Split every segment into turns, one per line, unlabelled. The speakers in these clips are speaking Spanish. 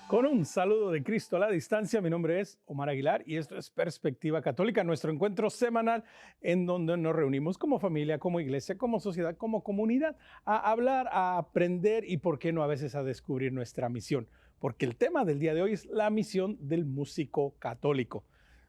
Con un saludo de Cristo a la distancia, mi nombre es Omar Aguilar y esto es Perspectiva Católica, nuestro encuentro semanal en donde nos reunimos como familia, como iglesia, como sociedad, como comunidad, a hablar, a aprender y, por qué no, a veces a descubrir nuestra misión. Porque el tema del día de hoy es la misión del músico católico.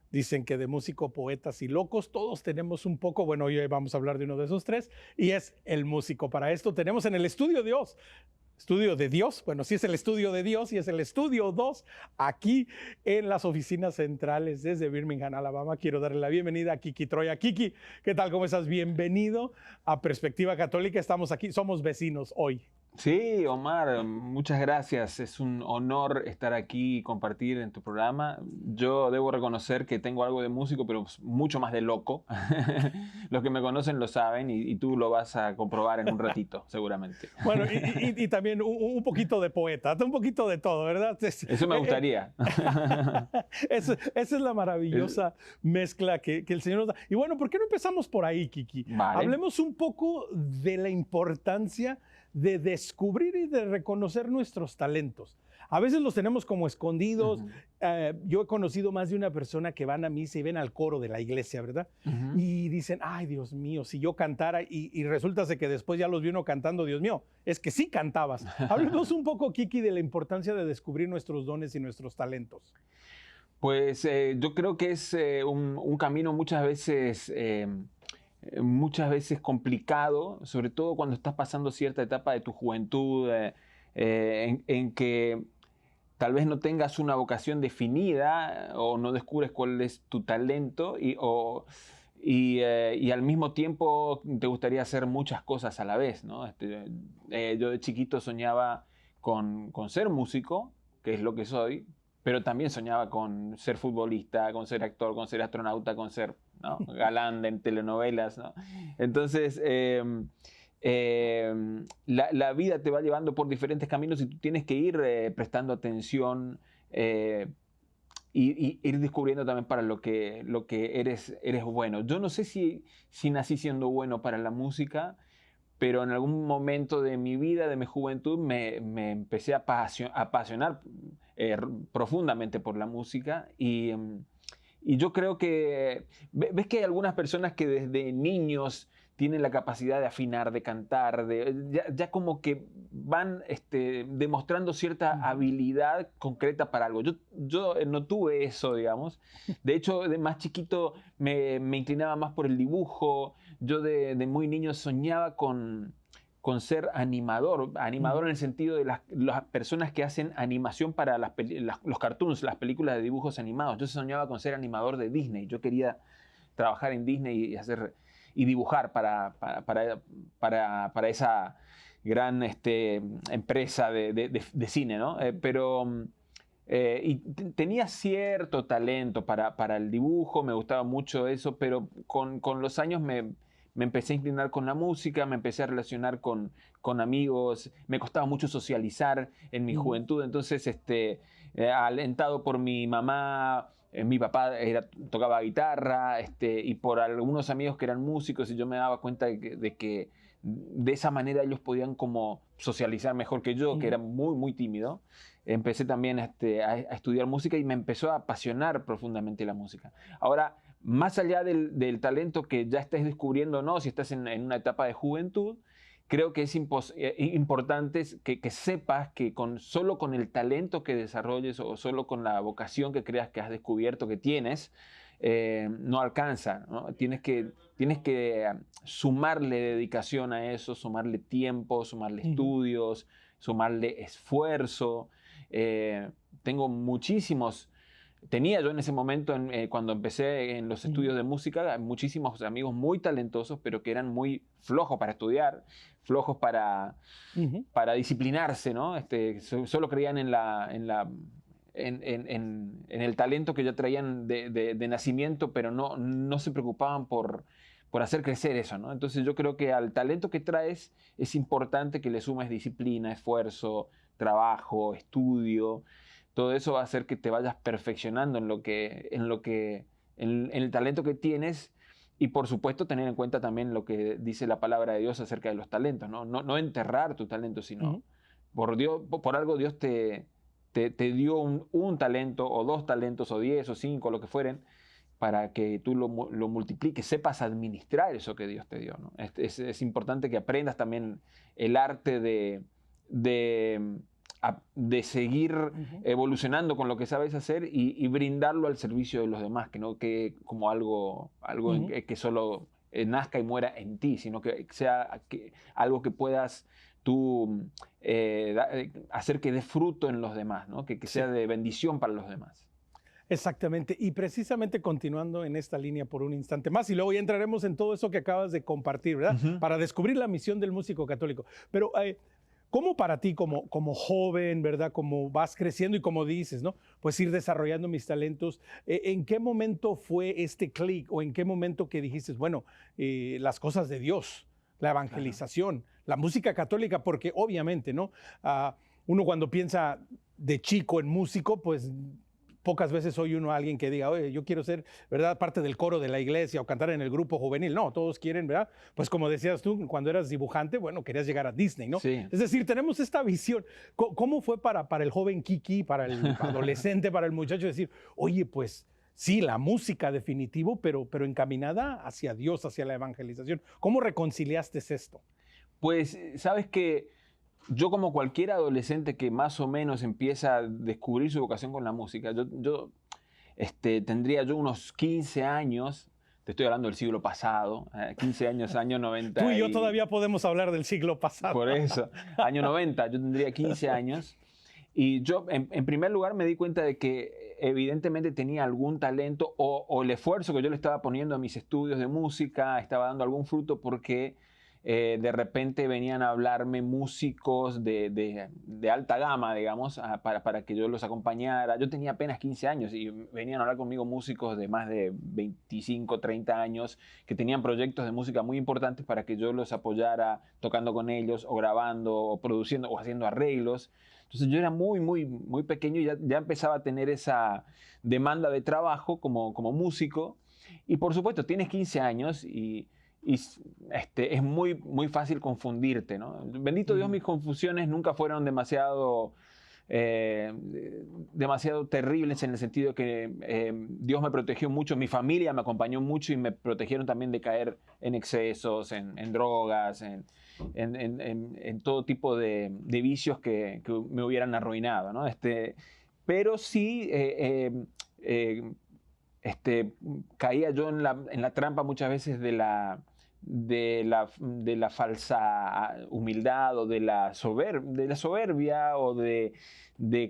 Dicen que de músico, poetas y locos, todos tenemos un poco. Bueno, hoy vamos a hablar de uno de esos tres y es el músico. Para esto tenemos en el estudio de Dios, bueno, sí es el estudio de Dios y es el estudio 2 aquí en las oficinas centrales desde Birmingham, Alabama. Quiero darle la bienvenida a Kiki Troya. Kiki, ¿qué tal? ¿Cómo estás? Bienvenido a Perspectiva Católica. Estamos aquí, somos vecinos hoy.
Sí, Omar, muchas gracias. Es un honor estar aquí y compartir en tu programa. Yo debo reconocer que tengo algo de músico, pero mucho más de loco. Los que me conocen lo saben y tú lo vas a comprobar en un ratito, seguramente.
Bueno, y también un poquito de poeta, un poquito de todo, ¿verdad?
Eso me gustaría.
Esa es la maravillosa mezcla que el Señor nos da. Y bueno, ¿por qué no empezamos por ahí, Kiki?
Vale.
Hablemos un poco de la importancia de descubrir y de reconocer nuestros talentos. A veces los tenemos como escondidos. Yo he conocido más de una persona que van a misa y ven al coro de la iglesia, ¿verdad? Y dicen, ay, Dios mío, si yo cantara, y resulta que después ya los vi uno cantando, Dios mío, es que sí cantabas. Hablemos un poco, Kiki, de la importancia de descubrir nuestros dones y nuestros talentos.
Pues yo creo que es un camino muchas veces complicado, sobre todo cuando estás pasando cierta etapa de tu juventud en que tal vez no tengas una vocación definida o no descubres cuál es tu talento y al mismo tiempo te gustaría hacer muchas cosas a la vez, ¿no? Yo de chiquito soñaba con ser músico, que es lo que soy, pero también soñaba con ser futbolista, con ser actor, con ser astronauta, con ser, ¿no?, galán en telenovelas, ¿no? Entonces, la vida te va llevando por diferentes caminos y tú tienes que ir prestando atención y ir descubriendo también para lo que eres bueno. Yo no sé si nací siendo bueno para la música, pero en algún momento de mi vida, de mi juventud, me empecé a apasionar profundamente por la música y yo creo que, ves que hay algunas personas que desde niños tienen la capacidad de afinar, de cantar, ya como que van demostrando cierta habilidad concreta para algo. Yo no tuve eso, digamos. De hecho, de más chiquito me inclinaba más por el dibujo. Yo de muy niño soñaba con ser animador en el sentido de las personas que hacen animación para los cartoons, las películas de dibujos animados. Yo soñaba con ser animador de Disney. Yo quería trabajar en Disney y dibujar para esa gran empresa de cine, ¿no? Y tenía cierto talento para el dibujo, me gustaba mucho eso, pero con los años me empecé a inclinar con la música, me empecé a relacionar con amigos, me costaba mucho socializar en mi juventud, entonces alentado por mi mamá, mi papá tocaba guitarra, y por algunos amigos que eran músicos, y yo me daba cuenta de que de esa manera ellos podían como socializar mejor que yo, que era muy, muy tímido. Empecé también a estudiar música y me empezó a apasionar profundamente la música. Ahora, más allá del talento que ya estés descubriendo o no, si estás en una etapa de juventud, creo que es importante que sepas que solo con el talento que desarrolles o solo con la vocación que creas que has descubierto que tienes, no alcanza, ¿no? Tienes que sumarle dedicación a eso, sumarle tiempo, sumarle estudios, sumarle esfuerzo. Tenía yo en ese momento, cuando empecé en los estudios de música, muchísimos amigos muy talentosos, pero que eran muy flojos para estudiar, flojos para disciplinarse, ¿no? Solo creían en el talento que ya traían de nacimiento, pero no se preocupaban por hacer crecer eso, ¿no? Entonces yo creo que al talento que traes es importante que le sumes disciplina, esfuerzo, trabajo, estudio. Todo eso va a hacer que te vayas perfeccionando en el talento que tienes y, por supuesto, tener en cuenta también lo que dice la palabra de Dios acerca de los talentos, ¿no? No enterrar tu talento, sino por algo Dios te te dio un talento o 2 talentos o 10 o 5, lo que fueren, para que tú lo multipliques, sepas administrar eso que Dios te dio, ¿no? Es importante que aprendas también el arte de seguir evolucionando con lo que sabes hacer y brindarlo al servicio de los demás, que no que como algo que solo nazca y muera en ti, sino que sea algo que puedas tú hacer que dé fruto en los demás, ¿no? Que sea de bendición para los demás.
Exactamente, y precisamente continuando en esta línea por un instante más, y luego ya entraremos en todo eso que acabas de compartir, ¿verdad? Para descubrir la misión del músico católico. Pero, ¿cómo para ti como joven, ¿verdad? Como vas creciendo y como dices, ¿no? Pues ir desarrollando mis talentos, ¿en qué momento fue este clic o en qué momento que dijiste, bueno, las cosas de Dios, la evangelización, la música católica? Porque obviamente, ¿no? Uno cuando piensa de chico en músico, pues pocas veces oye uno a alguien que diga, oye, yo quiero ser, ¿verdad?, parte del coro de la iglesia o cantar en el grupo juvenil. No, todos quieren, ¿verdad? Pues como decías tú, cuando eras dibujante, bueno, querías llegar a Disney, ¿no?
Sí.
Es decir, tenemos esta visión. ¿Cómo fue para el joven Kiki, para el adolescente, para el muchacho decir, oye, pues sí, la música definitivo, pero encaminada hacia Dios, hacia la evangelización? ¿Cómo reconciliaste esto?
Pues, sabes que yo, como cualquier adolescente que más o menos empieza a descubrir su vocación con la música, tendría yo unos 15 años, te estoy hablando del siglo pasado, 15 años, año 90.
Tú y yo todavía podemos hablar del siglo pasado.
Por eso, año 90, yo tendría 15 años. Y yo, en primer lugar, me di cuenta de que evidentemente tenía algún talento o el esfuerzo que yo le estaba poniendo a mis estudios de música estaba dando algún fruto, porque de repente venían a hablarme músicos de alta gama, digamos, para que yo los acompañara. Yo tenía apenas 15 años y venían a hablar conmigo músicos de más de 25, 30 años que tenían proyectos de música muy importantes para que yo los apoyara tocando con ellos o grabando o produciendo o haciendo arreglos. Entonces yo era muy, muy, muy pequeño y ya empezaba a tener esa demanda de trabajo como músico. Y por supuesto, tienes 15 años y es muy, muy fácil confundirte, ¿no? Bendito Dios, mis confusiones nunca fueron demasiado terribles, en el sentido que Dios me protegió mucho, mi familia me acompañó mucho y me protegieron también de caer en excesos, en drogas, en todo tipo de vicios que me hubieran arruinado, ¿no? Pero sí caía yo en la trampa muchas veces de la falsa humildad o de la soberbia o de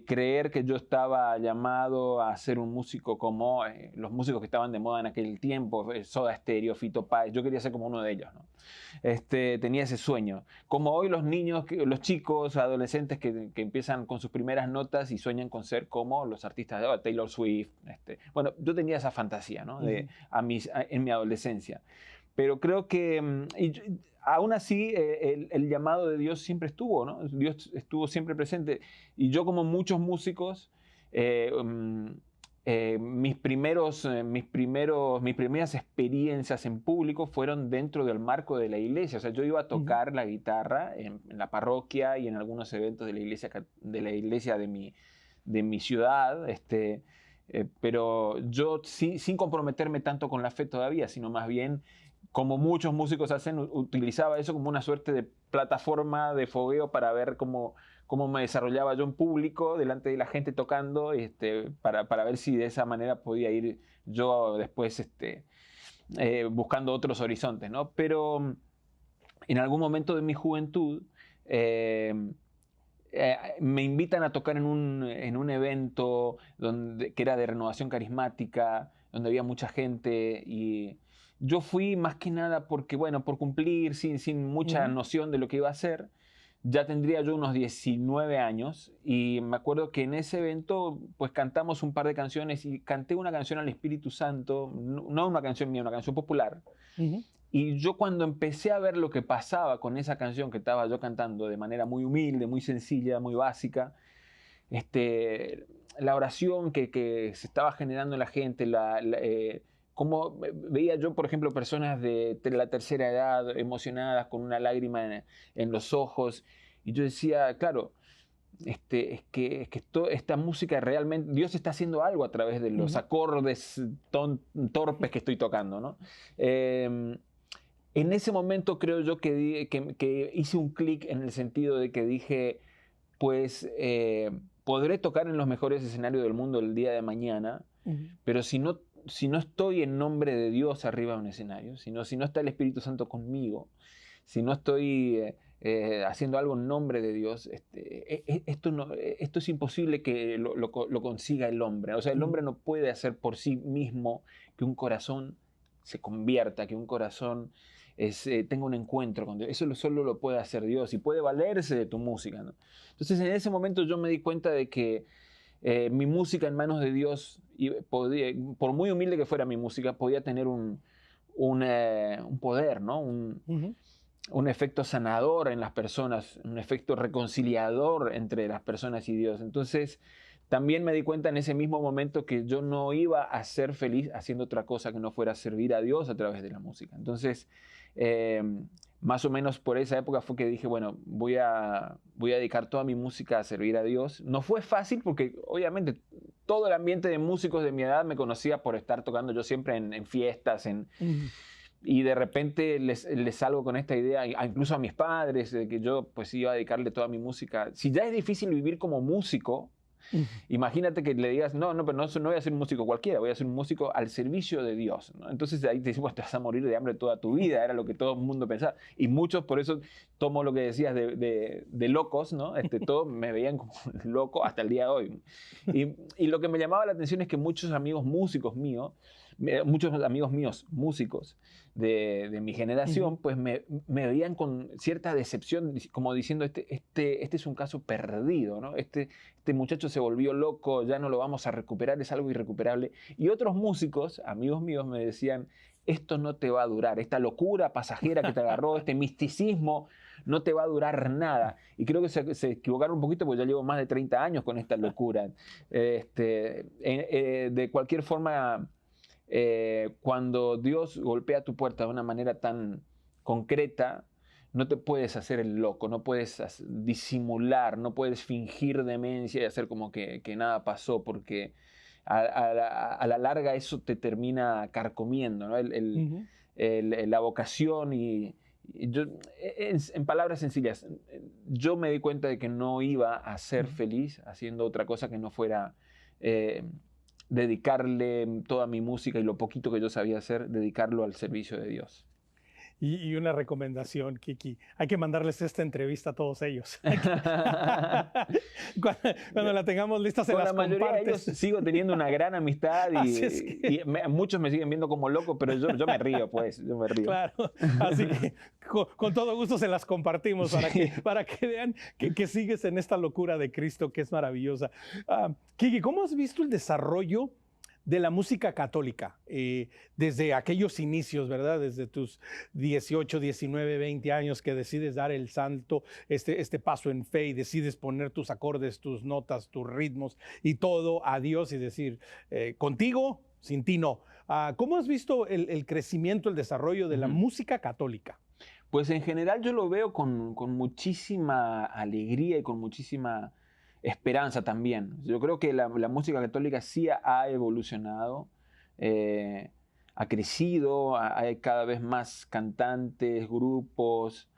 creer que yo estaba llamado a ser un músico como los músicos que estaban de moda en aquel tiempo, Soda Stereo, Fito Páez. Yo quería ser como uno de ellos, ¿no? Tenía ese sueño. Como hoy los niños, los chicos, adolescentes que empiezan con sus primeras notas y sueñan con ser como los artistas de Taylor Swift. Bueno, yo tenía esa fantasía, ¿no? En mi adolescencia. Pero creo que aún así el llamado de Dios siempre estuvo, ¿no? Dios estuvo siempre presente. Y yo, como muchos músicos, mis primeras experiencias en público fueron dentro del marco de la iglesia. O sea, yo iba a tocar la guitarra en la parroquia y en algunos eventos de la iglesia de mi ciudad, pero yo sin comprometerme tanto con la fe todavía, sino más bien, como muchos músicos hacen, utilizaba eso como una suerte de plataforma de fogueo para ver cómo me desarrollaba yo en público, delante de la gente tocando, para ver si de esa manera podía ir yo después buscando otros horizontes, ¿no? Pero en algún momento de mi juventud me invitan a tocar en un evento que era de renovación carismática, donde había mucha gente, y yo fui más que nada porque, bueno, por cumplir, sin mucha noción de lo que iba a hacer. Ya tendría yo unos 19 años y me acuerdo que en ese evento pues cantamos un par de canciones y canté una canción al Espíritu Santo, no una canción mía, una canción popular. Y yo, cuando empecé a ver lo que pasaba con esa canción que estaba yo cantando de manera muy humilde, muy sencilla, muy básica, la oración que se estaba generando en la gente, como veía yo, por ejemplo, personas de la tercera edad emocionadas con una lágrima en los ojos, y yo decía, claro, esta música realmente, Dios está haciendo algo a través de los acordes torpes que estoy tocando, ¿no? En ese momento creo yo que hice un clic en el sentido de que dije, pues podré tocar en los mejores escenarios del mundo el día de mañana, pero si no estoy en nombre de Dios arriba de un escenario, si no está el Espíritu Santo conmigo, si no estoy haciendo algo en nombre de Dios, esto es imposible que lo consiga el hombre. O sea, el hombre no puede hacer por sí mismo que un corazón se convierta, que un corazón tenga un encuentro con Dios. Eso solo lo puede hacer Dios y puede valerse de tu música, ¿no? Entonces, en ese momento yo me di cuenta de que mi música en manos de Dios, por muy humilde que fuera mi música, podía tener un poder, ¿no? Un efecto sanador en las personas, un efecto reconciliador entre las personas y Dios. Entonces, también me di cuenta en ese mismo momento que yo no iba a ser feliz haciendo otra cosa que no fuera servir a Dios a través de la música. Entonces, más o menos por esa época fue que dije, bueno, voy a dedicar toda mi música a servir a Dios. No fue fácil porque obviamente todo el ambiente de músicos de mi edad me conocía por estar tocando yo siempre en fiestas, y de repente les salgo con esta idea, incluso a mis padres, de que yo pues iba a dedicarle toda mi música. Si ya es difícil vivir como músico, imagínate que le digas, no, pero no voy a ser un músico cualquiera, voy a ser un músico al servicio de Dios, ¿no? Entonces ahí te dicen, pues te vas a morir de hambre toda tu vida, era lo que todo el mundo pensaba. Y muchos, por eso tomo lo que decías de locos, ¿no? Todos me veían como loco hasta el día de hoy. Y lo que me llamaba la atención es que muchos amigos músicos míos, músicos de mi generación, pues me veían con cierta decepción, como diciendo, este es un caso perdido, ¿no? Este muchacho se volvió loco, ya no lo vamos a recuperar, es algo irrecuperable. Y otros músicos, amigos míos, me decían, esto no te va a durar, esta locura pasajera que te agarró, este misticismo, no te va a durar nada. Y creo que se equivocaron un poquito porque ya llevo más de 30 años con esta locura. De cualquier forma, cuando Dios golpea tu puerta de una manera tan concreta, no te puedes hacer el loco, no puedes disimular, no puedes fingir demencia y hacer como que nada pasó, porque a la larga eso te termina carcomiendo, ¿no? La vocación yo, en palabras sencillas, yo me di cuenta de que no iba a ser feliz haciendo otra cosa que no fuera dedicarle toda mi música y lo poquito que yo sabía hacer, dedicarlo al servicio de Dios.
Y una recomendación, Kiki. Hay que mandarles esta entrevista a todos ellos. Cuando la tengamos lista, se las compartes. Con la mayoría de ellos
sigo teniendo una gran amistad y muchos me siguen viendo como loco, pero yo me río, pues. Yo me río.
Claro. Así que con todo gusto se las compartimos para que vean que sigues en esta locura de Cristo que es maravillosa. Kiki, ¿cómo has visto el desarrollo de la música católica, desde aquellos inicios, ¿verdad? Desde tus 18, 19, 20 años que decides dar el salto, este paso en fe y decides poner tus acordes, tus notas, tus ritmos y todo a Dios y decir, contigo, sin ti no. ¿Cómo has visto el crecimiento, el desarrollo de la música católica?
Pues en general yo lo veo con muchísima alegría y con muchísima esperanza también. Yo creo que la música católica sí ha evolucionado, ha crecido, hay cada vez más cantantes, grupos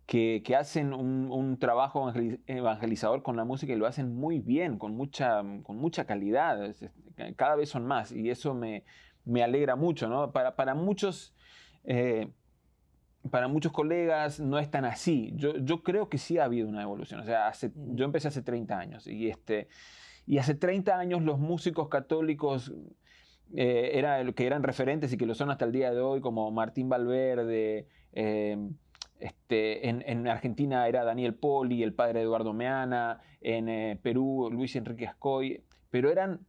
que hacen un trabajo evangelizador con la música y lo hacen muy bien, con mucha calidad. Cada vez son más y eso me alegra mucho, ¿no? Para muchos colegas no es tan así. Yo creo que sí ha habido una evolución. O sea, yo empecé hace 30 años y hace 30 años los músicos católicos que eran referentes y que lo son hasta el día de hoy, como Martín Valverde, en Argentina era Daniel Poli, el padre Eduardo Meana, en Perú Luis Enrique Ascoy, pero eran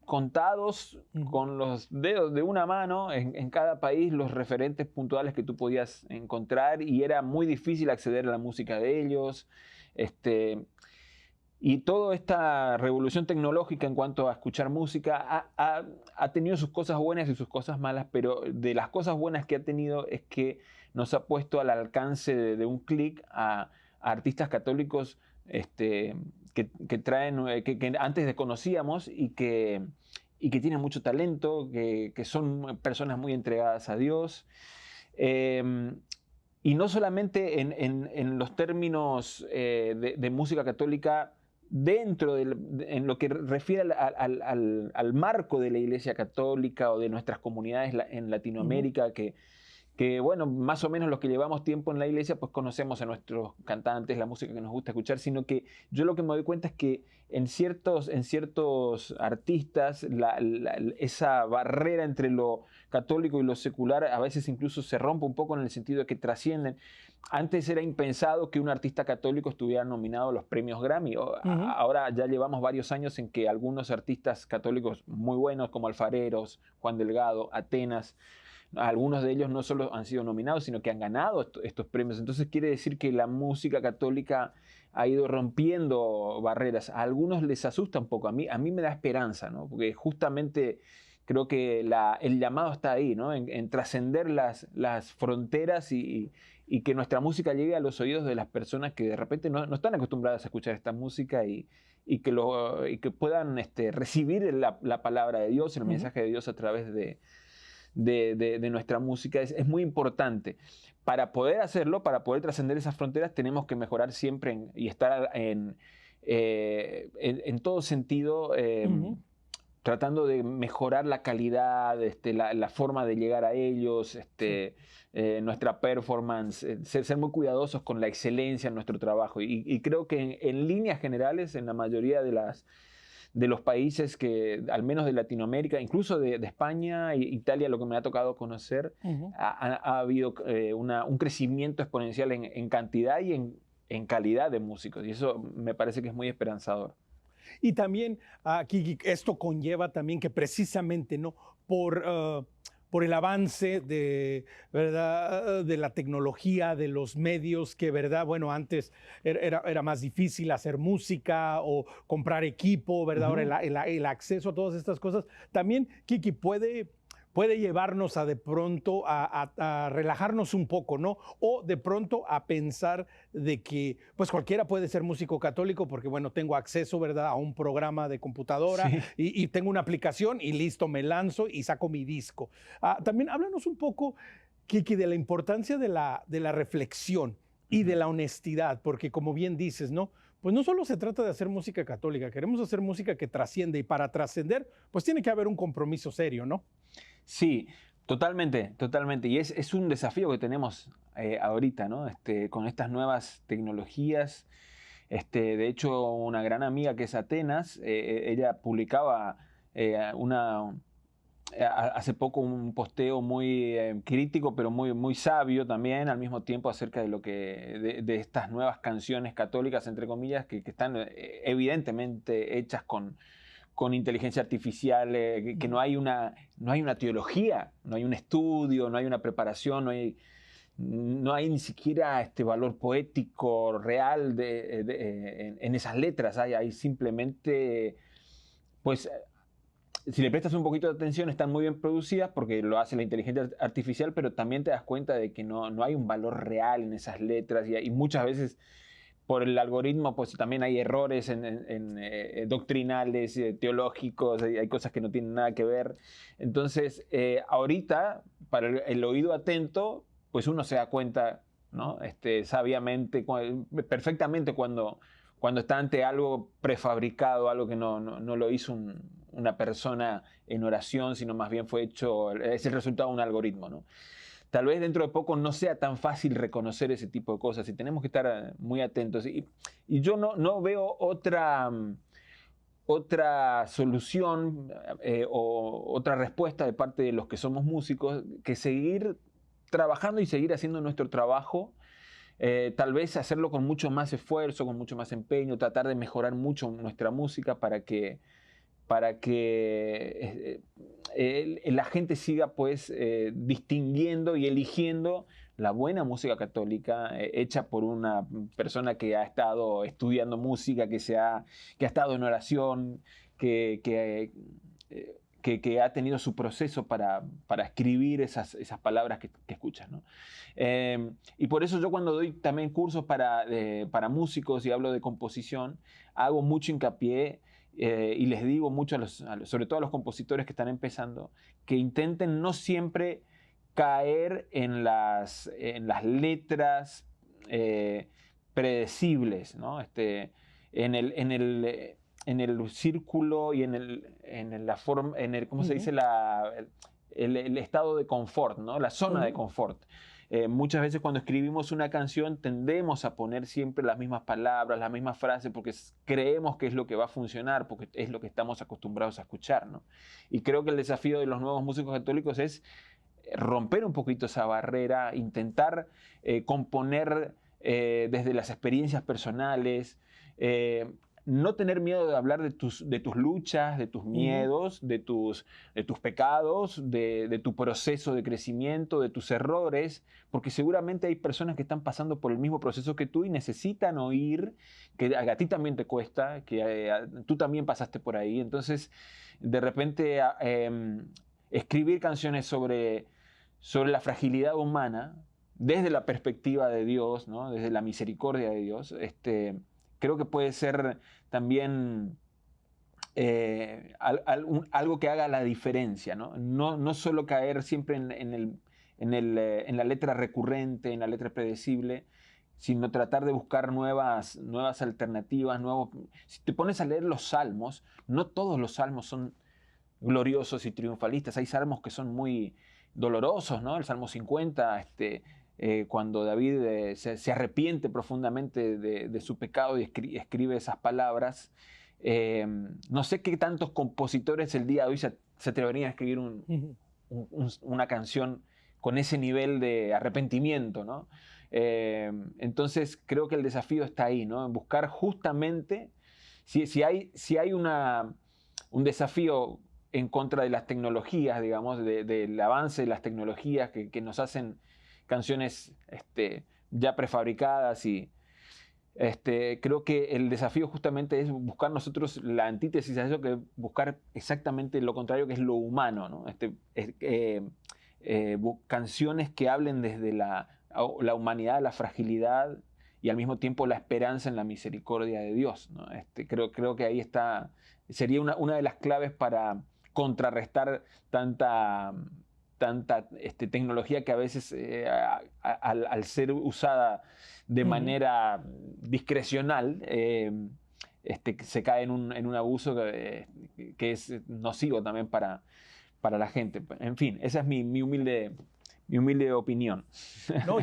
contados con los dedos de una mano en cada país los referentes puntuales que tú podías encontrar y era muy difícil acceder a la música de ellos. Y toda esta revolución tecnológica en cuanto a escuchar música ha tenido sus cosas buenas y sus cosas malas, pero de las cosas buenas que ha tenido es que nos ha puesto al alcance de un clic a a artistas católicos que traen, que antes desconocíamos y que tienen mucho talento, que son personas muy entregadas a Dios. Y no solamente en los términos de música católica, en lo que refiere al marco de la Iglesia Católica o de nuestras comunidades en Latinoamérica, bueno, más o menos los que llevamos tiempo en la iglesia, pues conocemos a nuestros cantantes, la música que nos gusta escuchar, sino que yo lo que me doy cuenta es que en ciertos artistas esa barrera entre lo católico y lo secular a veces incluso se rompe un poco en el sentido de que trascienden. Antes era impensado que un artista católico estuviera nominado a los premios Grammy. Ahora ya llevamos varios años en que algunos artistas católicos muy buenos como Alfareros, Juan Delgado, Atenas, algunos de ellos no solo han sido nominados, sino que han ganado estos premios. Entonces quiere decir que la música católica ha ido rompiendo barreras. A algunos les asusta un poco, a mí me da esperanza, ¿no? Porque justamente creo que el llamado está ahí, ¿no? En trascender las fronteras y que nuestra música llegue a los oídos de las personas que de repente no están acostumbradas a escuchar esta música y que puedan recibir la palabra de Dios, el mensaje de Dios a través de nuestra música. Es muy importante. Para poder hacerlo, para poder trascender esas fronteras, tenemos que mejorar siempre y estar en todo sentido tratando de mejorar la calidad, la forma de llegar a ellos, nuestra performance, ser muy cuidadosos con la excelencia en nuestro trabajo. Y creo que en líneas generales, en la mayoría de los países que, al menos de Latinoamérica, incluso de España e Italia, lo que me ha tocado conocer, ha habido un crecimiento exponencial en cantidad y en calidad de músicos. Y eso me parece que es muy esperanzador.
Y también aquí esto conlleva también que precisamente, ¿no? Por el avance ¿verdad? De la tecnología, de los medios, que verdad, bueno, antes era más difícil hacer música o comprar equipo, ¿verdad? Ahora el acceso a todas estas cosas. También, Kiki, puede llevarnos de pronto a relajarnos un poco, ¿no? O de pronto a pensar de que pues cualquiera puede ser músico católico porque, bueno, tengo acceso, ¿verdad?, a un programa de computadora y tengo una aplicación y listo, me lanzo y saco mi disco. También háblanos un poco, Kiki, de la importancia de la reflexión y de la honestidad, porque como bien dices, ¿no? Pues no solo se trata de hacer música católica, queremos hacer música que trasciende y para trascender, pues tiene que haber un compromiso serio, ¿no?
Sí, totalmente, totalmente. Y es un desafío que tenemos ahorita, ¿no? Con estas nuevas tecnologías. De hecho, una gran amiga que es Atenas, ella publicaba hace poco un posteo muy crítico, pero muy, muy sabio también, al mismo tiempo, acerca de estas nuevas canciones católicas, entre comillas, que están evidentemente hechas con inteligencia artificial, que no hay una teología, no hay un estudio, no hay una preparación, no hay ni siquiera valor poético real en esas letras. Hay simplemente, pues, si le prestas un poquito de atención, están muy bien producidas porque lo hace la inteligencia artificial, pero también te das cuenta de que no hay un valor real en esas letras y muchas veces por el algoritmo pues también hay errores doctrinales, teológicos, hay cosas que no tienen nada que ver. Entonces, ahorita, para el oído atento, pues uno se da cuenta, ¿no? Sabiamente, perfectamente cuando está ante algo prefabricado, algo que no lo hizo una persona en oración, sino más bien es el resultado de un algoritmo, ¿no? Tal vez dentro de poco no sea tan fácil reconocer ese tipo de cosas y tenemos que estar muy atentos. Y yo no veo otra solución o otra respuesta de parte de los que somos músicos que seguir trabajando y seguir haciendo nuestro trabajo. Tal vez hacerlo con mucho más esfuerzo, con mucho más empeño, tratar de mejorar mucho nuestra música para que la gente siga pues distinguiendo y eligiendo la buena música católica hecha por una persona que ha estado estudiando música, que ha estado en oración, que que ha tenido su proceso para escribir esas palabras que escuchas, ¿no? Y por eso yo cuando doy también cursos para músicos y hablo de composición, hago mucho hincapié y les digo mucho, sobre todo a los compositores que están empezando, que intenten no siempre caer en las letras predecibles, ¿no? En el círculo y la forma, ¿cómo se dice? El estado de confort, ¿no? La zona de confort. Muchas veces cuando escribimos una canción tendemos a poner siempre las mismas palabras, las mismas frases, porque creemos que es lo que va a funcionar, porque es lo que estamos acostumbrados a escuchar, ¿no? Y creo que el desafío de los nuevos músicos católicos es romper un poquito esa barrera, intentar componer desde las experiencias personales, no tener miedo de hablar de tus luchas, de tus miedos, de tus pecados, de tu proceso de crecimiento, de tus errores, porque seguramente hay personas que están pasando por el mismo proceso que tú y necesitan oír que a ti también te cuesta, que tú también pasaste por ahí. Entonces, de repente, escribir canciones sobre la fragilidad humana desde la perspectiva de Dios, ¿no? Desde la misericordia de Dios, creo que puede ser también algo que haga la diferencia, ¿no? No solo caer siempre en la letra recurrente, en la letra predecible, sino tratar de buscar nuevas alternativas, Si te pones a leer los salmos, no todos los salmos son gloriosos y triunfalistas. Hay salmos que son muy dolorosos, ¿no? El Salmo 50, cuando David se arrepiente profundamente de su pecado y escribe esas palabras. No sé qué tantos compositores el día de hoy se atreverían a escribir una canción con ese nivel de arrepentimiento, ¿no? Entonces creo que el desafío está ahí, ¿no? En buscar justamente, si hay un desafío en contra de las tecnologías, digamos, del avance de las tecnologías que nos hacen canciones ya prefabricadas y creo que el desafío justamente es buscar nosotros la antítesis a eso, que buscar exactamente lo contrario, que es lo humano, ¿no? Canciones que hablen desde la humanidad, la fragilidad y al mismo tiempo la esperanza en la misericordia de Dios, ¿no? Creo que ahí sería una de las claves para contrarrestar tanta tecnología que a veces al ser usada de manera discrecional se cae en un abuso que es nocivo también para la gente. En fin, esa es mi humilde opinión.
No,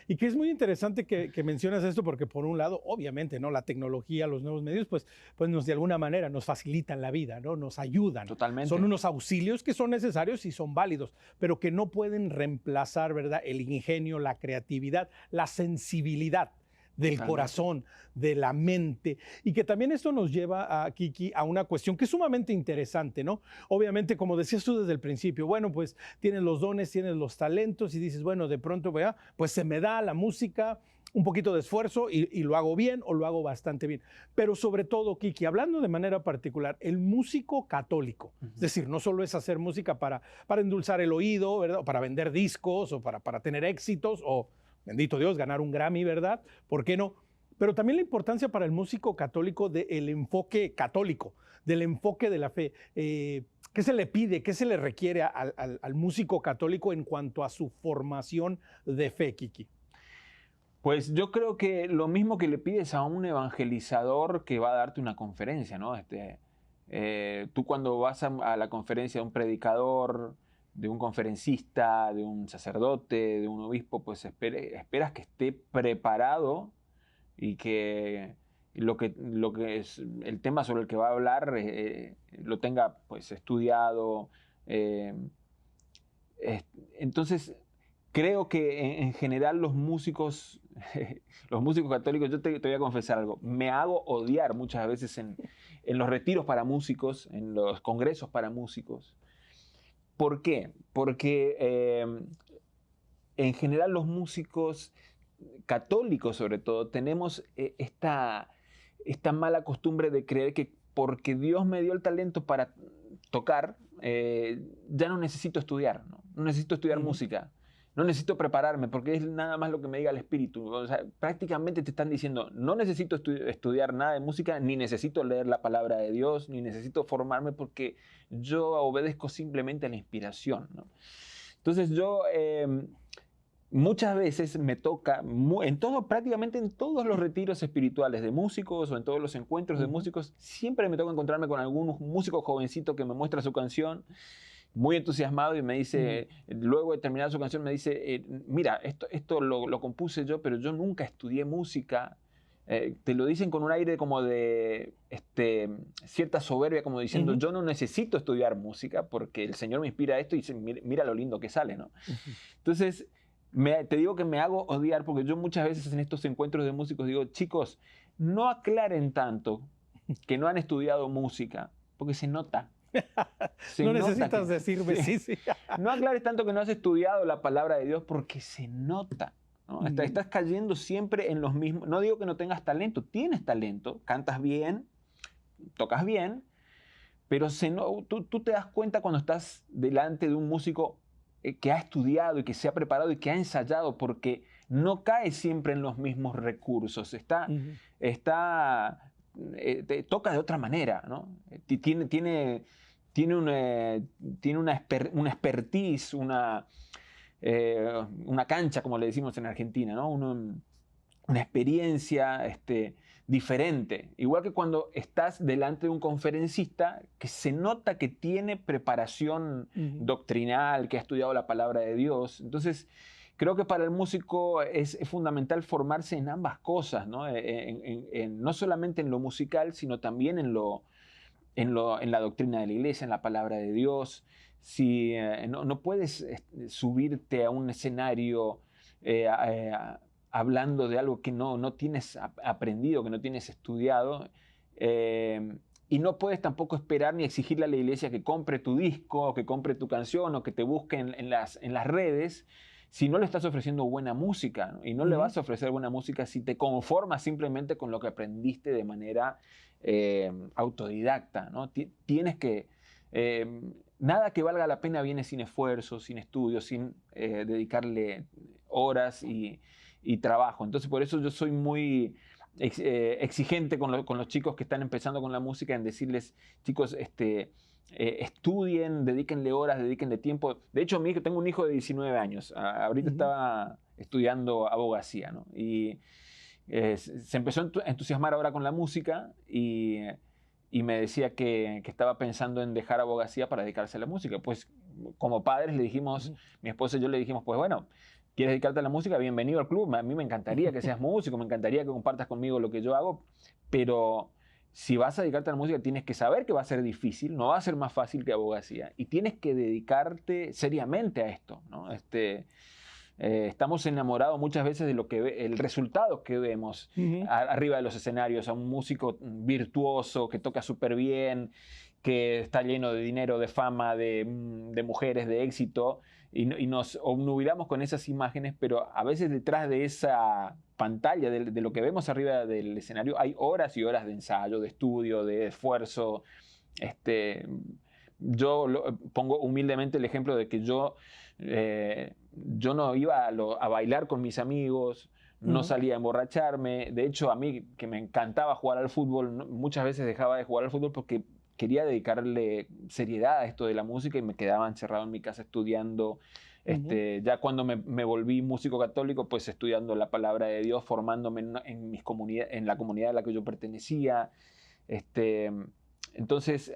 y que es muy interesante que mencionas esto, porque por un lado, obviamente, ¿no? La tecnología, los nuevos medios, pues de alguna manera nos facilitan la vida, ¿no? Nos ayudan.
Totalmente.
Son unos auxilios que son necesarios y son válidos, pero que no pueden reemplazar, ¿verdad? El ingenio, la creatividad, la sensibilidad del corazón, de la mente, y que también esto nos lleva a Kiki a una cuestión que es sumamente interesante, ¿no? Obviamente, como decías tú desde el principio, bueno, pues tienes los dones, tienes los talentos y dices, bueno, de pronto, ¿verdad? Pues se me da la música, un poquito de esfuerzo y lo hago bien o lo hago bastante bien. Pero sobre todo, Kiki, hablando de manera particular, el músico católico, es decir, no solo es hacer música para endulzar el oído, ¿verdad? O para vender discos o para tener éxitos o, bendito Dios, ganar un Grammy, ¿verdad? ¿Por qué no? Pero también la importancia para el músico católico del enfoque católico, del enfoque de la fe. ¿Qué se le pide, qué se le requiere al músico católico en cuanto a su formación de fe, Kiki?
Pues yo creo que lo mismo que le pides a un evangelizador que va a darte una conferencia, ¿no? Tú cuando vas a la conferencia de un predicador, de un conferencista, de un sacerdote, de un obispo, pues esperas que esté preparado y que lo que es el tema sobre el que va a hablar lo tenga pues estudiado. Entonces, creo que en general los músicos católicos, yo te voy a confesar algo, me hago odiar muchas veces en los retiros para músicos, en los congresos para músicos. ¿Por qué? Porque en general los músicos católicos, sobre todo, tenemos esta mala costumbre de creer que porque Dios me dio el talento para tocar, ya no necesito estudiar, ¿no? No necesito estudiar música. No necesito prepararme porque es nada más lo que me diga el espíritu. O sea, prácticamente te están diciendo, no necesito estudiar nada de música, ni necesito leer la palabra de Dios, ni necesito formarme porque yo obedezco simplemente a la inspiración, ¿no? Entonces yo muchas veces me toca, prácticamente en todos los retiros espirituales de músicos o en todos los encuentros de músicos, siempre me toca encontrarme con algún músico jovencito que me muestra su canción, muy entusiasmado y me dice, luego de terminar su canción, me dice, mira, esto lo compuse yo, pero yo nunca estudié música. Te lo dicen con un aire como de cierta soberbia, como diciendo, yo no necesito estudiar música porque el Señor me inspira esto y dice, mira lo lindo que sale, ¿no? Entonces, te digo que me hago odiar porque yo muchas veces en estos encuentros de músicos digo, chicos, no aclaren tanto que no han estudiado música, porque se nota.
No necesitas decirme, sí.
No aclares tanto que no has estudiado la palabra de Dios porque se nota, ¿no? Estás cayendo siempre en los mismos. No digo que no tengas talento, tienes talento, cantas bien, tocas bien, pero tú te das cuenta cuando estás delante de un músico que ha estudiado y que se ha preparado y que ha ensayado, porque no cae siempre en los mismos recursos, te toca de otra manera, ¿no? Tiene una expertise, una cancha, como le decimos en Argentina, ¿no? Una experiencia diferente. Igual que cuando estás delante de un conferencista que se nota que tiene preparación doctrinal, que ha estudiado la palabra de Dios. Entonces, creo que para el músico es fundamental formarse en ambas cosas, ¿no? No solamente en lo musical, sino también en la doctrina de la iglesia, en la palabra de Dios. Si no puedes subirte a un escenario hablando de algo que no tienes aprendido, que no tienes estudiado, y no puedes tampoco esperar ni exigirle a la iglesia que compre tu disco, o que compre tu canción, o que te busque en las redes, si no le estás ofreciendo buena música, ¿no? Y no le vas a ofrecer buena música si te conformas simplemente con lo que aprendiste de manera autodidacta, ¿no? Tienes que... nada que valga la pena viene sin esfuerzo, sin estudio, sin dedicarle horas y trabajo. Entonces, por eso yo soy muy exigente con los chicos que están empezando con la música, en decirles, chicos, estudien, dedíquenle horas, dedíquenle tiempo. De hecho, tengo un hijo de 19 años. Ahorita estaba estudiando abogacía, ¿no? Y se empezó a entusiasmar ahora con la música y me decía que estaba pensando en dejar abogacía para dedicarse a la música. Pues como padres le dijimos, mi esposa y yo le dijimos, pues bueno, ¿quieres dedicarte a la música? Bienvenido al club. A mí me encantaría que seas músico, me encantaría que compartas conmigo lo que yo hago, pero si vas a dedicarte a la música tienes que saber que va a ser difícil, no va a ser más fácil que abogacía, y tienes que dedicarte seriamente a esto, ¿no? Estamos enamorados muchas veces de el resultado que vemos arriba de los escenarios, a un músico virtuoso que toca súper bien, que está lleno de dinero, de fama, de mujeres, de éxito, y nos obnubilamos con esas imágenes, pero a veces detrás de esa pantalla, de lo que vemos arriba del escenario, hay horas y horas de ensayo, de estudio, de esfuerzo. Yo pongo humildemente el ejemplo de que yo no iba a bailar con mis amigos, no salía a emborracharme. De hecho, a mí, que me encantaba jugar al fútbol, muchas veces dejaba de jugar al fútbol porque quería dedicarle seriedad a esto de la música y me quedaba encerrado en mi casa estudiando. Ya cuando me volví músico católico, pues estudiando la palabra de Dios, formándome en la comunidad a la que yo pertenecía. Entonces,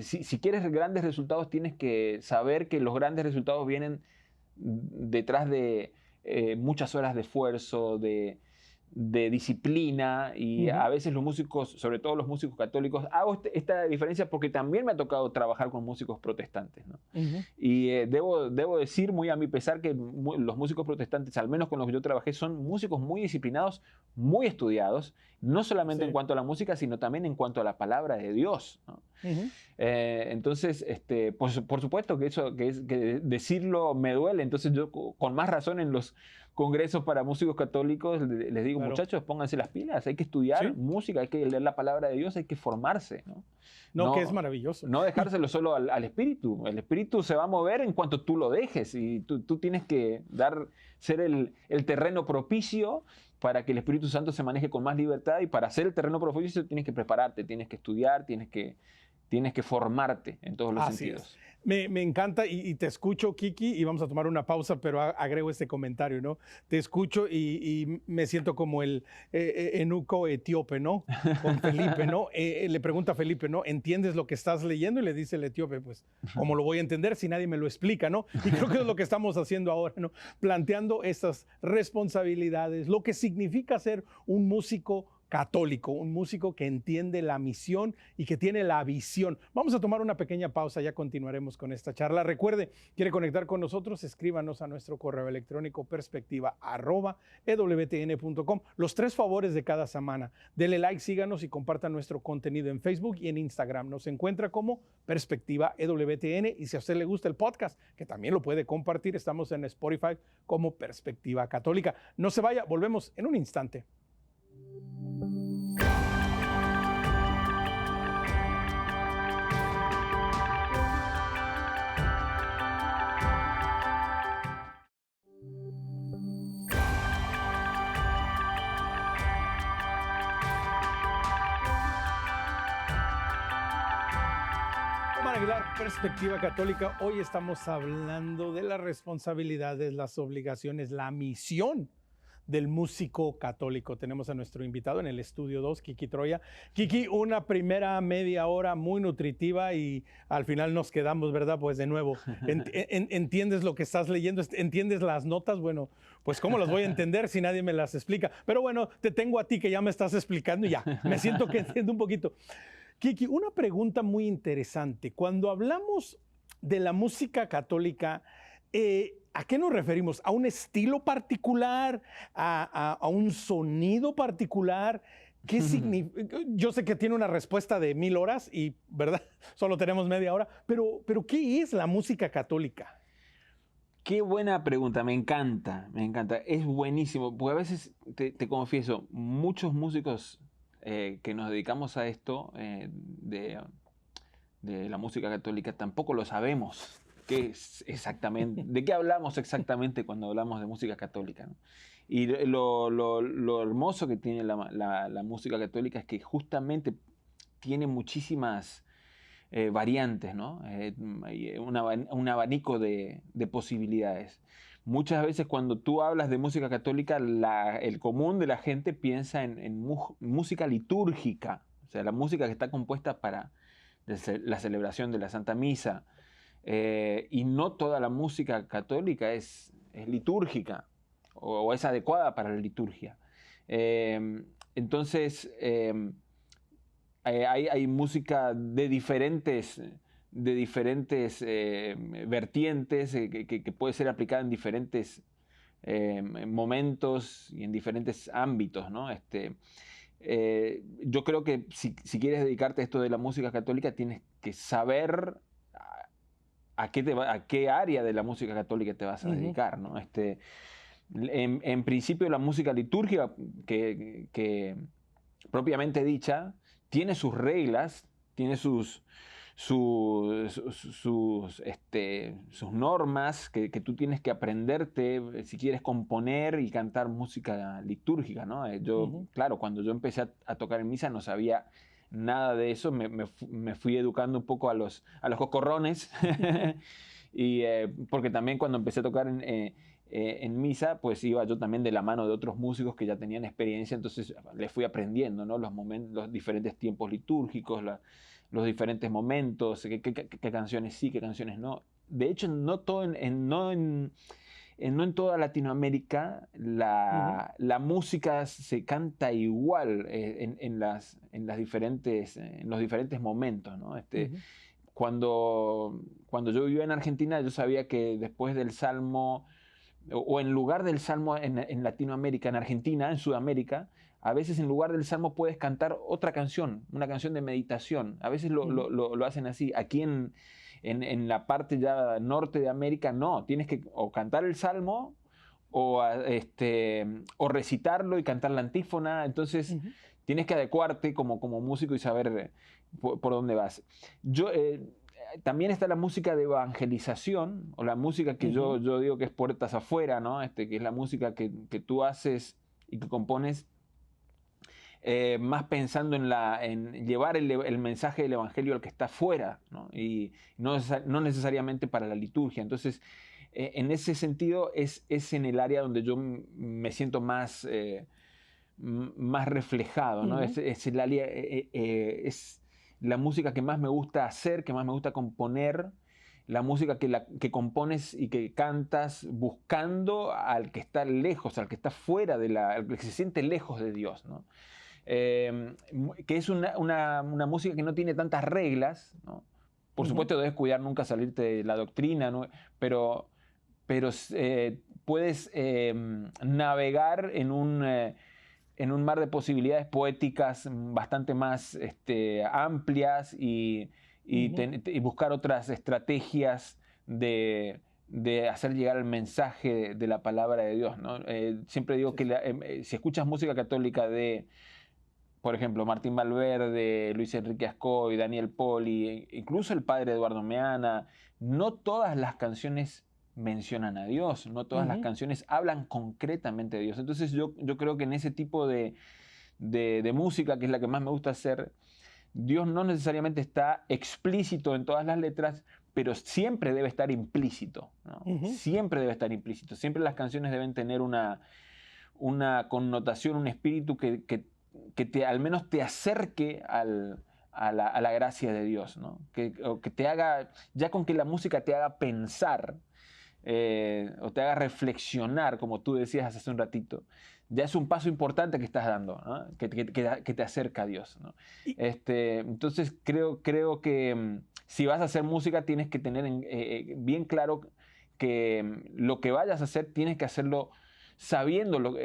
si quieres grandes resultados, tienes que saber que los grandes resultados vienen detrás de muchas horas de esfuerzo, de disciplina, y a veces los músicos, sobre todo los músicos católicos, hago esta diferencia porque también me ha tocado trabajar con músicos protestantes, ¿no? Y debo decir, muy a mi pesar, que los músicos protestantes, al menos con los que yo trabajé, son músicos muy disciplinados, muy estudiados, no solamente en cuanto a la música, sino también en cuanto a la palabra de Dios, ¿no? Entonces, por supuesto que decirlo me duele. Entonces yo, con más razón, en los congresos para músicos católicos, les digo,
Claro.
muchachos, pónganse las pilas, hay que estudiar
Sí.
música, hay que leer la palabra de Dios, hay que formarse, ¿no?
No, que es maravilloso.
No dejárselo solo al espíritu. El espíritu se va a mover en cuanto tú lo dejes y tú tienes que ser el terreno propicio para que el Espíritu Santo se maneje con más libertad, y para ser el terreno propicio tienes que prepararte, tienes que estudiar, tienes que formarte en todos los
Así
sentidos.
es. Me encanta y te escucho, Kiki, y vamos a tomar una pausa, pero agrego este comentario, ¿no? Te escucho y me siento como el eunuco etíope, ¿no? Con Felipe, ¿no? Le pregunta a Felipe, ¿no? ¿Entiendes lo que estás leyendo? Y le dice el etíope, pues, ¿cómo lo voy a entender si nadie me lo explica, ¿no? Y creo que es lo que estamos haciendo ahora, ¿no? Planteando estas responsabilidades, lo que significa ser un músico católico, un músico que entiende la misión y que tiene la visión. Vamos a tomar una pequeña pausa, ya continuaremos con esta charla. Recuerde, quiere conectar con nosotros, escríbanos a nuestro correo electrónico perspectiva@ewtn.com. Los 3 favores de cada semana. Dele like, síganos y compartan nuestro contenido en Facebook y en Instagram. Nos encuentra como Perspectiva EWTN, y si a usted le gusta el podcast, que también lo puede compartir, estamos en Spotify como Perspectiva Católica. No se vaya, volvemos en un instante. Omar Aguilar, Perspectiva Católica. Hoy estamos hablando de las responsabilidades, las obligaciones, la misión del músico católico. Tenemos a nuestro invitado en el estudio 2, Kiki Troya. Kiki, una primera media hora muy nutritiva y al final nos quedamos, ¿verdad? Pues de nuevo, ¿entiendes lo que estás leyendo? ¿Entiendes las notas? Bueno, pues ¿cómo las voy a entender si nadie me las explica? Pero bueno, te tengo a ti que ya me estás explicando y ya, me siento que entiendo un poquito. Kiki, una pregunta muy interesante. Cuando hablamos de la música católica, ¿a qué nos referimos? ¿A un estilo particular? ¿A un sonido particular? ¿Qué significa? Yo sé que tiene una respuesta de 1000 horas y, ¿verdad? Solo tenemos media hora, pero ¿qué es la música católica?
Qué buena pregunta, me encanta, es buenísimo, porque a veces, te confieso, muchos músicos que nos dedicamos a esto de la música católica tampoco lo sabemos. ¿Qué es exactamente? ¿De qué hablamos exactamente cuando hablamos de música católica, ¿no? Y lo hermoso que tiene la música católica es que justamente tiene muchísimas variantes, ¿no? Un abanico de posibilidades. Muchas veces cuando tú hablas de música católica, el común de la gente piensa en música litúrgica, o sea, la música que está compuesta para la celebración de la Santa Misa. Y no toda la música católica es litúrgica o es adecuada para la liturgia. Entonces, hay música de diferentes vertientes que puede ser aplicada en diferentes momentos y en diferentes ámbitos, ¿no? Yo creo que si quieres dedicarte a esto de la música católica, tienes que saber a qué área de la música católica te vas a dedicar, ¿no? En principio, la música litúrgica, que propiamente dicha, tiene sus reglas, tiene sus normas que tú tienes que aprenderte si quieres componer y cantar música litúrgica, ¿no? Claro, cuando yo empecé a tocar en misa no sabía nada de eso, me fui educando un poco a los cocorrones, y, porque también cuando empecé a tocar en misa, pues iba yo también de la mano de otros músicos que ya tenían experiencia, entonces les fui aprendiendo, ¿no? Los diferentes tiempos litúrgicos, los diferentes momentos, qué canciones sí, qué canciones no. De hecho, no en toda Latinoamérica la música se canta igual en los diferentes momentos, ¿no? Cuando yo vivía en Argentina, yo sabía que después del Salmo, o en lugar del Salmo en Latinoamérica, en Argentina, en Sudamérica, a veces en lugar del Salmo puedes cantar otra canción, una canción de meditación. A veces lo hacen así. Aquí en la parte ya norte de América, no. Tienes que o cantar el Salmo o recitarlo y cantar la antífona. Entonces tienes que adecuarte como músico y saber por dónde vas. También está la música de evangelización, o la música que yo digo que es puertas afuera, ¿no? Que es la música que tú haces y que compones más pensando en llevar el mensaje del evangelio al que está afuera, ¿no? Y no necesariamente para la liturgia. Entonces, en ese sentido es en el área donde yo me siento más reflejado, ¿no? Es el área, es la música que más me gusta hacer, que más me gusta componer, la música que compones y que cantas buscando al que está lejos, al que está fuera al que se siente lejos de Dios, ¿no? Que es una música que no tiene tantas reglas, ¿no? Por supuesto debes cuidar nunca salirte de la doctrina, ¿no? pero puedes navegar en un mar de posibilidades poéticas bastante más amplias y buscar otras estrategias de hacer llegar el mensaje de la palabra de Dios, ¿no? Siempre digo que si escuchas música católica de, por ejemplo, Martín Valverde, Luis Enrique Ascoy, Daniel Poli, incluso el padre Eduardo Meana, no todas las canciones mencionan a Dios, no todas las canciones hablan concretamente de Dios. Entonces yo creo que en ese tipo de música, que es la que más me gusta hacer, Dios no necesariamente está explícito en todas las letras, pero siempre debe estar implícito, ¿no? Siempre debe estar implícito. Siempre las canciones deben tener una connotación, un espíritu que al menos te acerque a la gracia de Dios, ¿no? Que te haga, ya con que la música te haga pensar, o te haga reflexionar, como tú decías hace un ratito, ya es un paso importante que estás dando, ¿no? que te acerca a Dios, ¿no? Entonces creo que si vas a hacer música tienes que tener bien claro que lo que vayas a hacer tienes que hacerlo sabiendo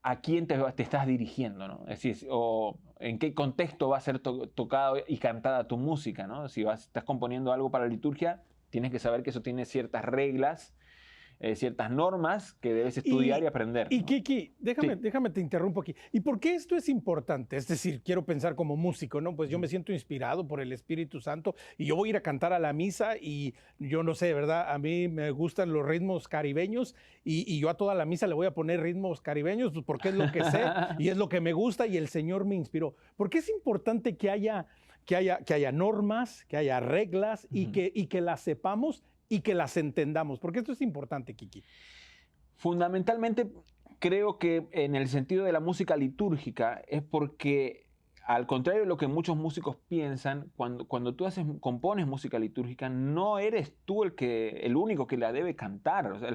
a quién te estás dirigiendo, ¿no? Es decir, o en qué contexto va a ser tocado y cantada tu música, ¿no? Si estás componiendo algo para la liturgia, tienes que saber que eso tiene ciertas reglas, ciertas normas que debes estudiar y aprender,
Y
¿no?
Kiki, déjame te interrumpo aquí. ¿Y por qué esto es importante? Es decir, quiero pensar como músico, ¿no? Pues yo me siento inspirado por el Espíritu Santo y yo voy a ir a cantar a la misa y yo no sé, ¿verdad? A mí me gustan los ritmos caribeños y yo a toda la misa le voy a poner ritmos caribeños, pues porque es lo que sé y es lo que me gusta y el Señor me inspiró. ¿Por qué es importante que haya normas, que haya reglas y que las sepamos y que las entendamos? Porque esto es importante, Kiki.
Fundamentalmente, creo que en el sentido de la música litúrgica es porque, al contrario de lo que muchos músicos piensan, cuando tú compones música litúrgica, no eres tú el único que la debe cantar. O sea,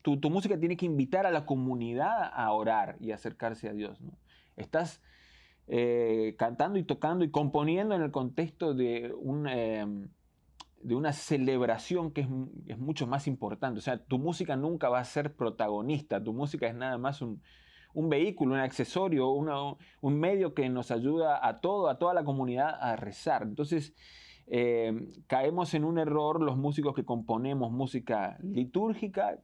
tu música tiene que invitar a la comunidad a orar y acercarse a Dios, ¿no? Estás cantando y tocando y componiendo en el contexto de una celebración que es mucho más importante. O sea, tu música nunca va a ser protagonista, tu música es nada más un vehículo, un accesorio, un medio que nos ayuda a toda la comunidad a rezar. Entonces, caemos en un error los músicos que componemos música litúrgica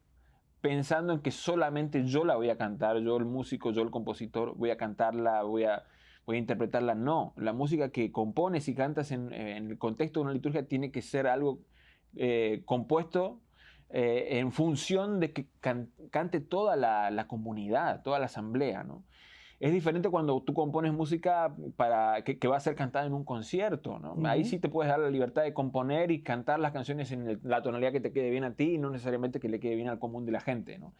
pensando en que solamente yo la voy a cantar, yo el músico, yo el compositor, voy a cantarla, voy a interpretarla. No, la música que compones y cantas en el contexto de una liturgia tiene que ser algo compuesto en función de que cante toda la comunidad, toda la asamblea, ¿no? Es diferente cuando tú compones música que va a ser cantada en un concierto, ¿no? Ahí sí te puedes dar la libertad de componer y cantar las canciones en la tonalidad que te quede bien a ti y no necesariamente que le quede bien al común de la gente, ¿no?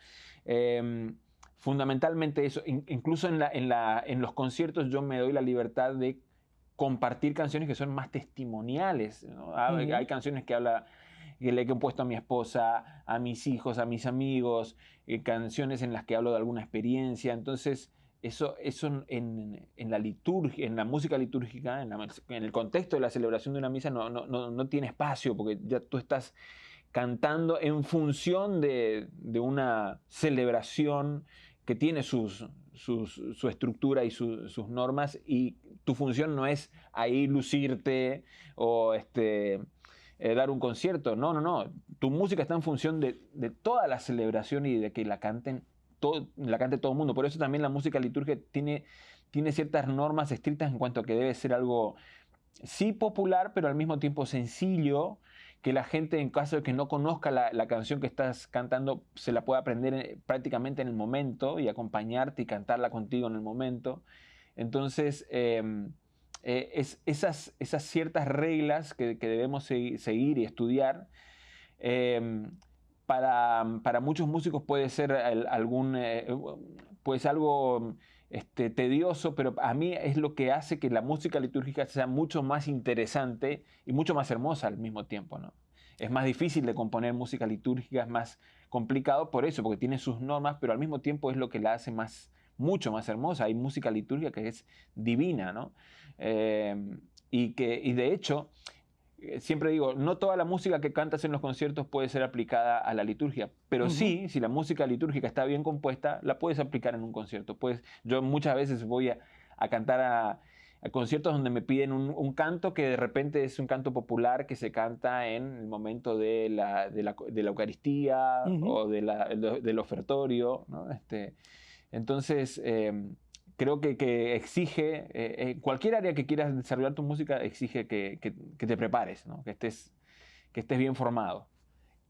Fundamentalmente eso. Incluso en los conciertos yo me doy la libertad de compartir canciones que son más testimoniales, ¿no? Hay canciones que le he compuesto a mi esposa, a mis hijos, a mis amigos, canciones en las que hablo de alguna experiencia. Entonces, eso en la liturgia, en la música litúrgica, en el contexto de la celebración de una misa no tiene espacio, porque ya tú estás cantando en función de una celebración que tiene su estructura y sus normas, y tu función no es ahí lucirte o dar un concierto. No. tu música está en función de toda la celebración y de que la cante todo el mundo. Por eso también la música litúrgica tiene ciertas normas estrictas en cuanto a que debe ser algo, sí popular, pero al mismo tiempo sencillo, que la gente, en caso de que no conozca la canción que estás cantando, se la pueda aprender prácticamente en el momento y acompañarte y cantarla contigo en el momento. Entonces, esas ciertas reglas que debemos seguir y estudiar, para muchos músicos puede ser pues algo tedioso, pero a mí es lo que hace que la música litúrgica sea mucho más interesante y mucho más hermosa al mismo tiempo, ¿no? Es más difícil de componer música litúrgica, es más complicado por eso, porque tiene sus normas, pero al mismo tiempo es lo que la hace mucho más hermosa. Hay música litúrgica que es divina, ¿no? Y de hecho, siempre digo, no toda la música que cantas en los conciertos puede ser aplicada a la liturgia, pero sí, si la música litúrgica está bien compuesta, la puedes aplicar en un concierto. Yo muchas veces voy a cantar a conciertos donde me piden un canto que de repente es un canto popular que se canta en el momento de la Eucaristía o del ofertorio, ¿no? Entonces, creo que exige, cualquier área que quieras desarrollar tu música exige que te prepares, ¿no? Que estés bien formado.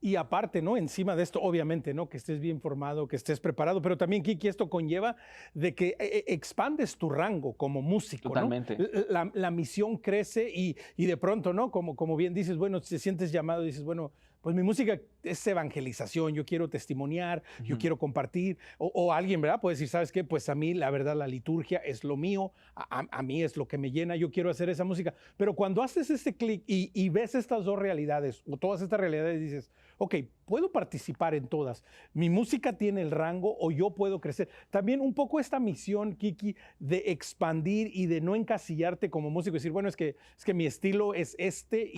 Y aparte, ¿no? Encima de esto, obviamente, ¿no? Que estés bien formado, que estés preparado, pero también, Kiki, esto conlleva de que expandes tu rango como músico,
Totalmente.
¿no? La misión crece y de pronto, ¿no? Como bien dices, bueno, te sientes llamado y dices, bueno, pues mi música es evangelización, yo quiero testimoniar, yo quiero compartir, o alguien, ¿verdad? Puede decir, ¿sabes qué? Pues a mí, la verdad, la liturgia es lo mío, a mí es lo que me llena, yo quiero hacer esa música. Pero cuando haces este clic y ves estas dos realidades, o todas estas realidades, dices, ok, puedo participar en todas. Mi música tiene el rango o yo puedo crecer. También un poco esta misión, Kiki, de expandir y de no encasillarte como músico. Decir, bueno, es que mi estilo es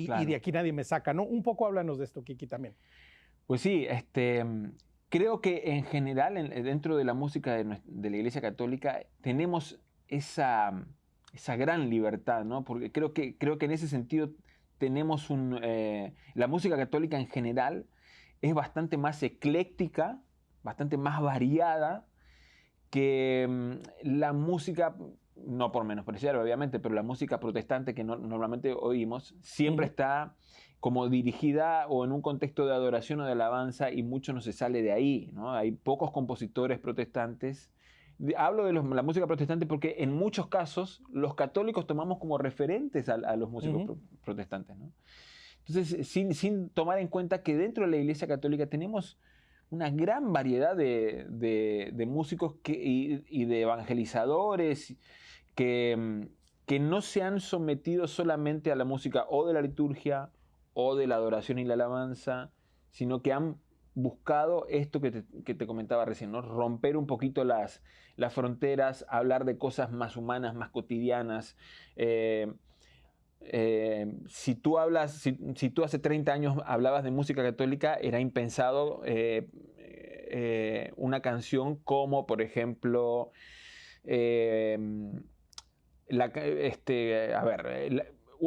Claro.
y de aquí nadie me saca, ¿no? Un poco háblanos de esto, Kiki, también.
Pues sí, creo que en general dentro de la música de la Iglesia Católica tenemos esa gran libertad, ¿no? Porque creo que en ese sentido tenemos la música católica en general es bastante más ecléctica, bastante más variada que la música, no por menospreciar obviamente, pero la música protestante que normalmente oímos siempre está como dirigida o en un contexto de adoración o de alabanza y mucho no se sale de ahí, ¿no? Hay pocos compositores protestantes. Hablo de la música protestante porque en muchos casos los católicos tomamos como referentes a los músicos protestantes, ¿no? Entonces, sin tomar en cuenta que dentro de la Iglesia Católica tenemos una gran variedad de músicos y de evangelizadores que no se han sometido solamente a la música o de la liturgia o de la adoración y la alabanza, sino que han buscado esto que te comentaba recién, ¿no? Romper un poquito las fronteras, hablar de cosas más humanas, más cotidianas. Si tú hace 30 años hablabas de música católica, era impensado una canción como, por ejemplo,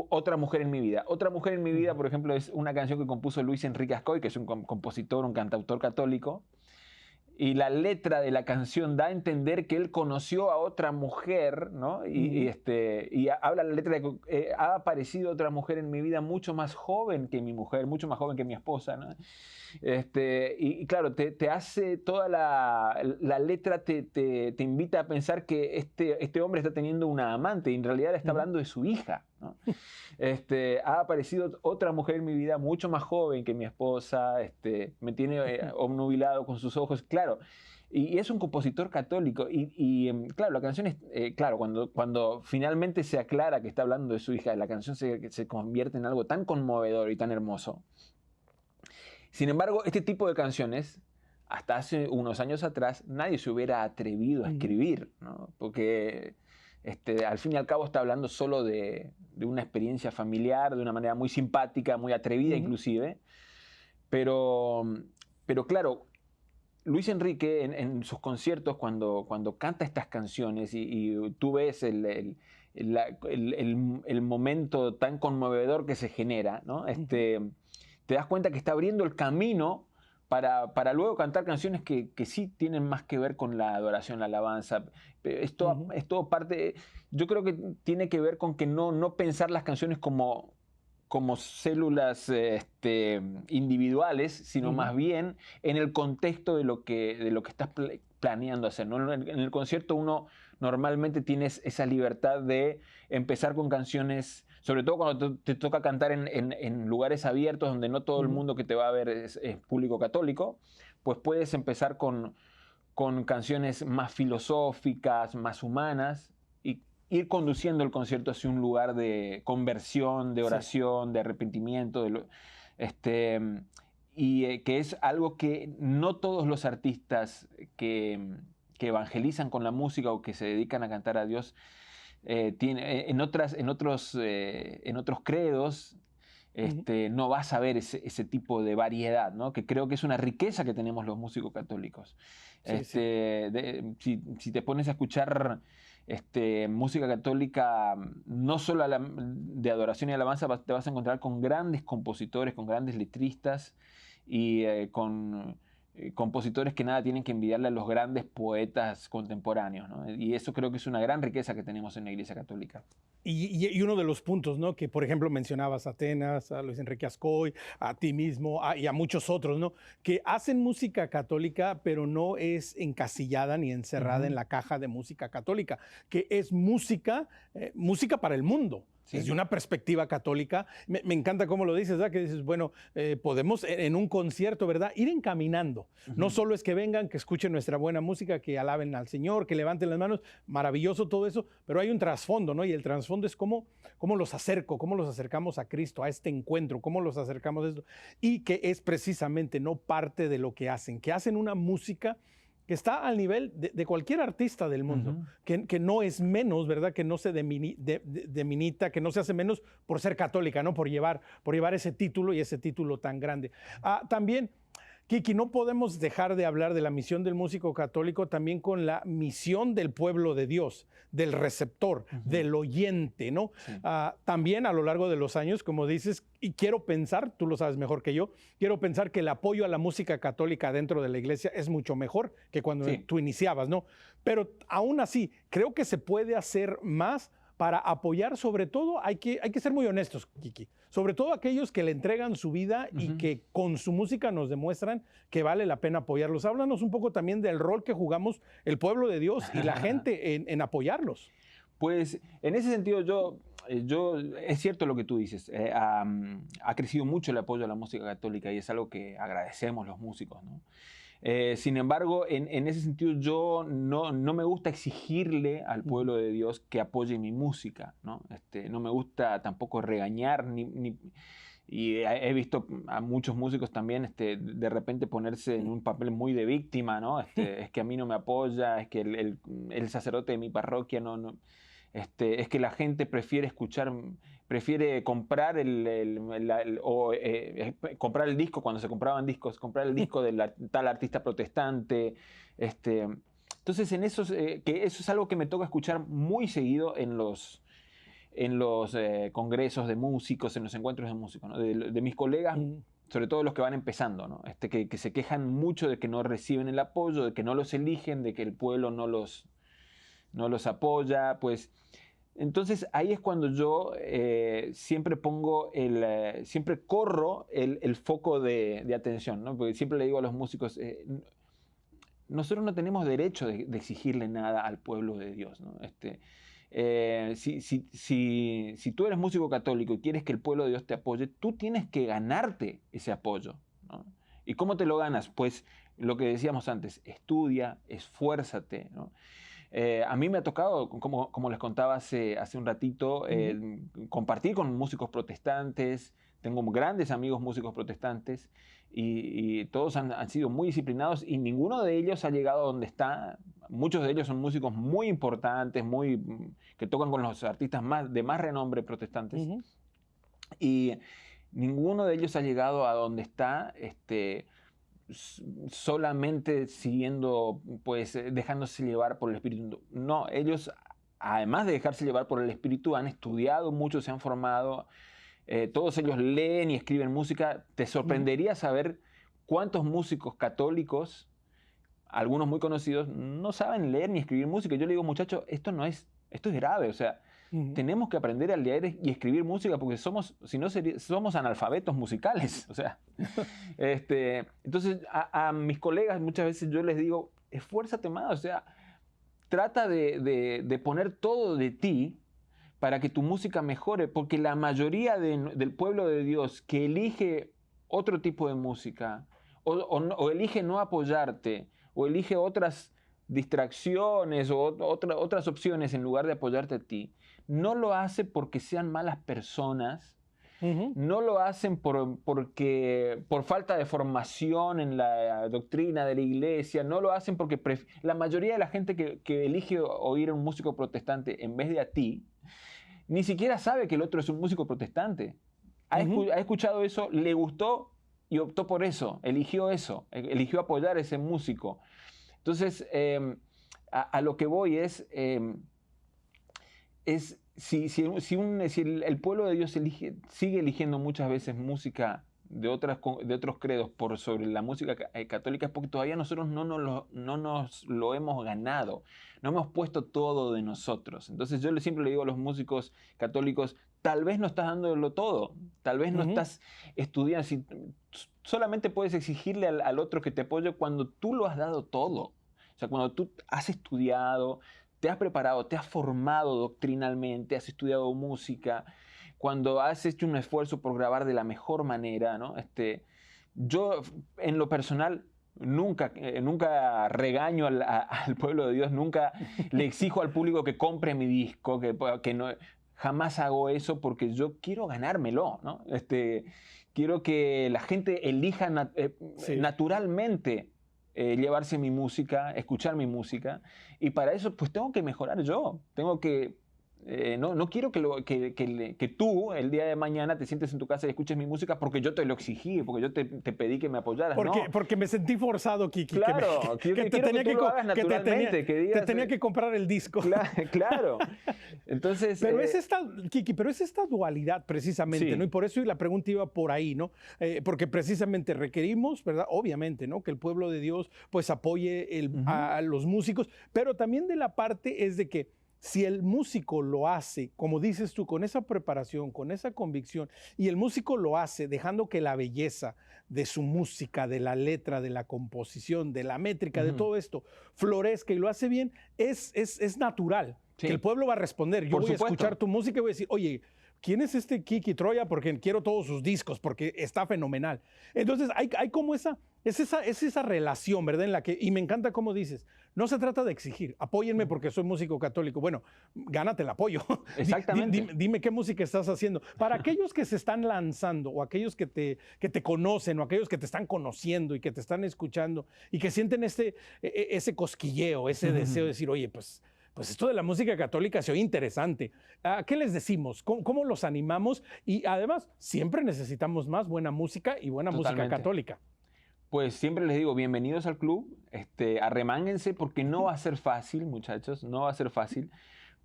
Otra mujer en mi vida. Otra mujer en mi vida, por ejemplo, es una canción que compuso Luis Enrique Ascoy, que es un compositor, un cantautor católico. Y la letra de la canción da a entender que él conoció a otra mujer, ¿no? Y habla la letra de que ha aparecido otra mujer en mi vida mucho más joven que mi mujer, mucho más joven que mi esposa, ¿no? Y claro, te hace toda la letra, te invita a pensar que este hombre está teniendo una amante y en realidad está hablando de su hija, ¿no? Ha aparecido otra mujer en mi vida mucho más joven que mi esposa, me tiene obnubilado con sus ojos, claro. Y es un compositor católico. Claro, la canción es, claro, cuando finalmente se aclara que está hablando de su hija, la canción se convierte en algo tan conmovedor y tan hermoso. Sin embargo, este tipo de canciones, hasta hace unos años atrás, nadie se hubiera atrevido a escribir, ¿no? Porque al fin y al cabo está hablando solo de una experiencia familiar, de una manera muy simpática, muy atrevida inclusive. Pero claro, Luis Enrique en sus conciertos, cuando canta estas canciones y tú ves el momento tan conmovedor que se genera, ¿no? te das cuenta que está abriendo el camino para luego cantar canciones que sí tienen más que ver con la adoración, la alabanza. Es todo parte, yo creo que tiene que ver con que no pensar las canciones como células individuales, sino más bien en el contexto de lo que estás planeando hacer, ¿no? En el concierto uno normalmente tienes esa libertad de empezar con canciones, sobre todo cuando te toca cantar en lugares abiertos donde no todo el mundo que te va a ver es público católico, pues puedes empezar con canciones más filosóficas, más humanas, y ir conduciendo el concierto hacia un lugar de conversión, de oración, de arrepentimiento, y que es algo que no todos los artistas que evangelizan con la música o que se dedican a cantar a Dios en otros credos. No vas a ver ese tipo de variedad, ¿no? Que creo que es una riqueza que tenemos los músicos católicos. Si te pones a escuchar música católica, no solo de adoración y alabanza, te vas a encontrar con grandes compositores, con grandes letristas y con compositores que nada tienen que envidiarle a los grandes poetas contemporáneos, ¿no? Y eso creo que es una gran riqueza que tenemos en la Iglesia Católica.
Y uno de los puntos, ¿no? Que por ejemplo mencionabas a Atenas, a Luis Enrique Ascoy, a ti mismo y a muchos otros, ¿no? Que hacen música católica, pero no es encasillada ni encerrada en la caja de música católica, que es música para el mundo. Sí. Desde una perspectiva católica, me encanta cómo lo dices, ¿verdad? Que dices, bueno, podemos en un concierto, ¿verdad? Ir encaminando. No solo es que vengan, que escuchen nuestra buena música, que alaben al Señor, que levanten las manos, maravilloso todo eso, pero hay un trasfondo, ¿no? Y el trasfondo es cómo los acerco, cómo los acercamos a Cristo, a este encuentro, cómo los acercamos a esto. Y que es precisamente no parte de lo que hacen una música que está al nivel de cualquier artista del mundo, que no es menos, ¿verdad? Que no se deminita, que no se hace menos por ser católica, ¿no? Por llevar ese título y ese título tan grande. También, Kiki, no podemos dejar de hablar de la misión del músico católico también con la misión del pueblo de Dios, del receptor, del oyente, ¿no? Sí. También a lo largo de los años, como dices, y quiero pensar, tú lo sabes mejor que yo, quiero pensar que el apoyo a la música católica dentro de la iglesia es mucho mejor que cuando tú iniciabas, ¿no? Pero aún así, creo que se puede hacer más para apoyar, sobre todo, hay que ser muy honestos, Kiki, sobre todo aquellos que le entregan su vida y que con su música nos demuestran que vale la pena apoyarlos. Háblanos un poco también del rol que jugamos el pueblo de Dios y la gente en apoyarlos.
Pues en ese sentido es cierto lo que tú dices, ha crecido mucho el apoyo a la música católica y es algo que agradecemos los músicos, ¿no? Sin embargo, en ese sentido yo no me gusta exigirle al pueblo de Dios que apoye mi música, ¿no? No me gusta tampoco regañar, y he visto a muchos músicos también de repente ponerse en un papel muy de víctima, ¿no? Es que a mí no me apoya, es que el sacerdote de mi parroquia es que la gente prefiere comprar comprar el disco cuando se compraban discos, comprar el disco de tal artista protestante. Entonces, que eso es algo que me toca escuchar muy seguido en los congresos de músicos, en los encuentros de músicos, ¿no? De mis colegas, sobre todo los que van empezando, ¿no? Que se quejan mucho de que no reciben el apoyo, de que no los eligen, de que el pueblo no los apoya, pues entonces ahí es cuando yo siempre corro el foco de atención, ¿no? Porque siempre le digo a los músicos, nosotros no tenemos derecho de exigirle nada al pueblo de Dios, ¿no? Si tú eres músico católico y quieres que el pueblo de Dios te apoye, tú tienes que ganarte ese apoyo, ¿no? ¿Y cómo te lo ganas? Pues lo que decíamos antes, estudia, esfuérzate, ¿no? A mí me ha tocado, como les contaba hace un ratito, compartir con músicos protestantes. Tengo grandes amigos músicos protestantes y todos han sido muy disciplinados y ninguno de ellos ha llegado a donde está. Muchos de ellos son músicos muy importantes, que tocan con los artistas de más renombre protestantes. Y ninguno de ellos ha llegado a donde está solamente siguiendo, pues, dejándose llevar por el Espíritu. No, ellos, además de dejarse llevar por el Espíritu, han estudiado mucho, se han formado, todos ellos leen y escriben música. Te sorprendería saber cuántos músicos católicos, algunos muy conocidos, no saben leer ni escribir música. Yo le digo, muchachos, esto es grave, o sea, tenemos que aprender a leer y escribir música porque somos analfabetos musicales, o sea. Entonces, a mis colegas muchas veces yo les digo, esfuérzate más, o sea, trata de poner todo de ti para que tu música mejore, porque la mayoría del pueblo de Dios que elige otro tipo de música, o elige no apoyarte, o elige otras distracciones o otras opciones en lugar de apoyarte a ti, no lo hace porque sean malas personas, no lo hacen por falta de formación en la doctrina de la iglesia, no lo hacen porque la mayoría de la gente que elige oír a un músico protestante en vez de a ti, ni siquiera sabe que el otro es un músico protestante. Ha escuchado eso, le gustó y optó por eso, eligió apoyar a ese músico. Entonces, a lo que voy es si el pueblo de Dios sigue eligiendo muchas veces música de otros credos por sobre la música católica, es porque todavía nosotros no nos lo hemos ganado, no hemos puesto todo de nosotros. Entonces yo siempre le digo a los músicos católicos, tal vez no estás dándolo todo, tal vez no estás estudiando, solamente puedes exigirle al otro que te apoye cuando tú lo has dado todo. O sea, cuando tú has estudiado, te has preparado, te has formado doctrinalmente, has estudiado música, cuando has hecho un esfuerzo por grabar de la mejor manera, ¿no? Yo, en lo personal, nunca regaño al pueblo de Dios, nunca le exijo al público que compre mi disco, que no, jamás hago eso porque yo quiero ganármelo, ¿no? Quiero que la gente elija naturalmente llevarse mi música, escuchar mi música, y para eso pues tengo que mejorar yo, tengo que no quiero que tú el día de mañana te sientes en tu casa y escuches mi música porque yo te lo exigí, porque yo te pedí que me apoyaras.
Porque me sentí forzado, Kiki.
Claro, que tú lo hagas naturalmente.
Te tenía que comprar el disco.
Claro. Entonces,
pero Kiki, es esta dualidad precisamente,
sí.
¿no? Y por eso la pregunta iba por ahí, ¿no? Porque precisamente requerimos, ¿verdad? Obviamente, ¿no? Que el pueblo de Dios pues apoye a los músicos, pero también de la parte es de que si el músico lo hace, como dices tú, con esa preparación, con esa convicción, y el músico lo hace dejando que la belleza de su música, de la letra, de la composición, de la métrica, de todo esto, florezca y lo hace bien, es natural que el pueblo va a responder. Yo voy a escuchar tu música y voy a decir, oye, ¿quién es este Kiki Troya? Porque quiero todos sus discos, porque está fenomenal. Entonces, hay como esa relación, ¿verdad? En la que, y me encanta cómo dices, no se trata de exigir, apóyenme porque soy músico católico. Bueno, gánate el apoyo.
Exactamente.
Dime qué música estás haciendo. Para aquellos que se están lanzando, o aquellos que te conocen, o aquellos que te están conociendo y que te están escuchando, y que sienten ese cosquilleo, ese deseo de decir, oye, pues esto de la música católica se oye interesante. ¿Qué les decimos? ¿Cómo los animamos? Y además, siempre necesitamos más buena música y buena música católica.
Pues siempre les digo, bienvenidos al club, arremánguense porque no va a ser fácil, muchachos, no va a ser fácil,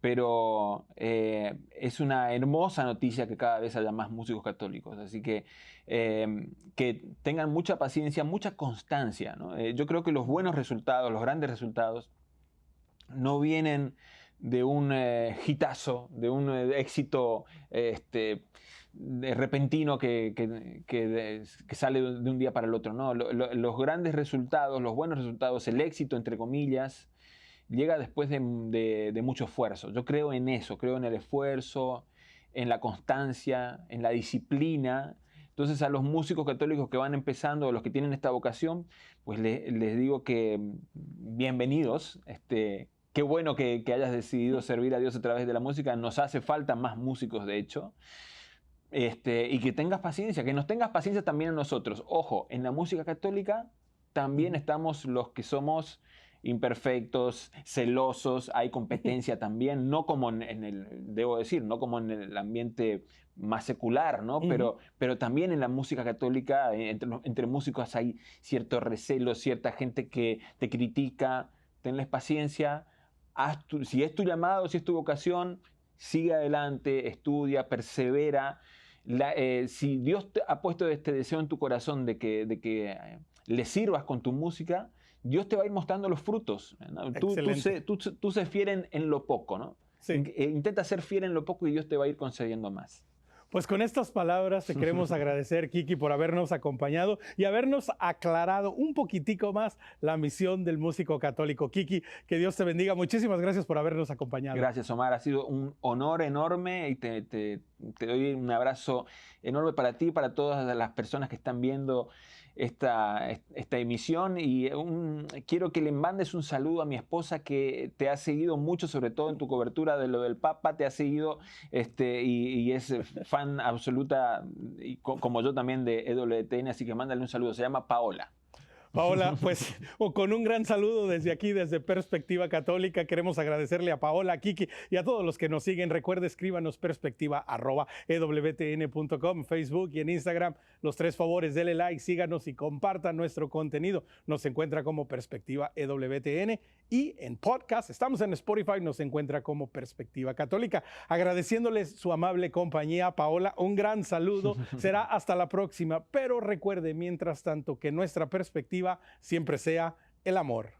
pero es una hermosa noticia que cada vez haya más músicos católicos, así que tengan mucha paciencia, mucha constancia, ¿no? Yo creo que los buenos resultados, los grandes resultados, no vienen de un hitazo, de un éxito repentino que sale de un día para el otro. No, los grandes resultados, los buenos resultados, el éxito, entre comillas, llega después de mucho esfuerzo. Yo creo en eso, creo en el esfuerzo, en la constancia, en la disciplina. Entonces a los músicos católicos que van empezando, los que tienen esta vocación, pues les digo que bienvenidos. Qué bueno que hayas decidido servir a Dios a través de la música. Nos hace falta más músicos, de hecho. Y que tengas paciencia, que nos tengas paciencia también a nosotros. Ojo, en la música católica también estamos los que somos imperfectos, celosos, hay competencia también, no como debo decir, no como en el ambiente más secular, ¿no? Pero también en la música católica, entre músicos hay cierto recelo, cierta gente que te critica. Tenles paciencia, si es tu llamado, si es tu vocación, sigue adelante, estudia, persevera. Si Dios ha puesto este deseo en tu corazón de que le sirvas con tu música, Dios te va a ir mostrando los frutos, ¿no? Tú sé fiel en lo poco, ¿no?
Sí.
Intenta ser fiel en lo poco y Dios te va a ir concediendo más.
Pues con estas palabras te queremos agradecer, Kiki, por habernos acompañado y habernos aclarado un poquitico más la misión del músico católico. Kiki, que Dios te bendiga. Muchísimas gracias por habernos acompañado.
Gracias, Omar. Ha sido un honor enorme y te doy un abrazo enorme para ti y para todas las personas que están viendo esta emisión, y quiero que le mandes un saludo a mi esposa, que te ha seguido mucho, sobre todo en tu cobertura de lo del Papa, te ha seguido y es fan absoluta, y como yo también, de EWTN, así que mándale un saludo. Se llama Paola.
Paola, pues con un gran saludo desde aquí, desde Perspectiva Católica. Queremos agradecerle a Paola, a Kiki y a todos los que nos siguen. Recuerde, escríbanos perspectiva@ewtn.com, Facebook y en Instagram. Los 3 favores, dele like, síganos y compartan nuestro contenido. Nos encuentra como Perspectiva EWTN, y en podcast, estamos en Spotify, nos encuentra como Perspectiva Católica. Agradeciéndoles su amable compañía, Paola, un gran saludo. Será hasta la próxima, pero recuerde, mientras tanto, que nuestra perspectiva siempre sea el amor.